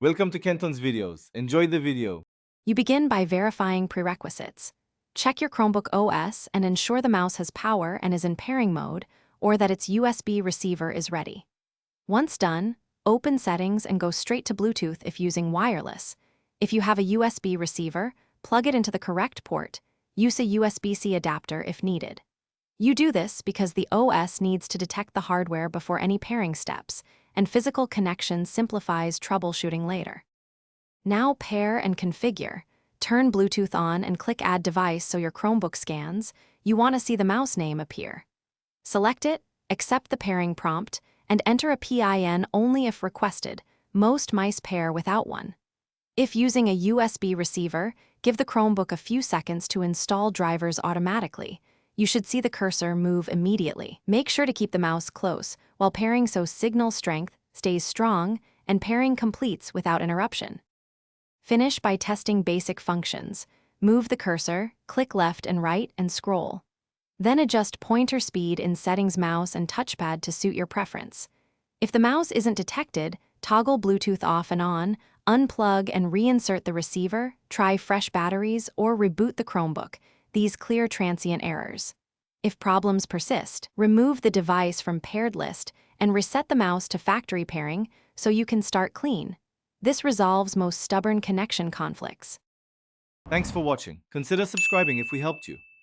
Welcome to Kenton's videos. Enjoy the video. You begin by verifying prerequisites. Check your Chromebook OS and ensure the mouse has power and is in pairing mode, or that its USB receiver is ready. Once done, open Settings and go straight to Bluetooth if using wireless. If you have a USB receiver, plug it into the correct port. Use a USB-C adapter if needed. You do this because the OS needs to detect the hardware before any pairing steps, and physical connection simplifies troubleshooting later. Now pair and configure. Turn Bluetooth on and click Add Device so your Chromebook scans. You want to see the mouse name appear. Select it, accept the pairing prompt, and enter a PIN only if requested. Most mice pair without one. If using a USB receiver, give the Chromebook a few seconds to install drivers automatically. You should see the cursor move immediately. Make sure to keep the mouse close while pairing so signal strength stays strong and pairing completes without interruption. Finish by testing basic functions. Move the cursor, click left and right, and scroll. Then adjust pointer speed in Settings, Mouse, and Touchpad to suit your preference. If the mouse isn't detected, toggle Bluetooth off and on, unplug and reinsert the receiver, try fresh batteries, or reboot the Chromebook. These clear transient errors. If problems persist, remove the device from paired list and reset the mouse to factory pairing so you can start clean. This resolves most stubborn connection conflicts. Thanks for watching. Consider subscribing if we helped you.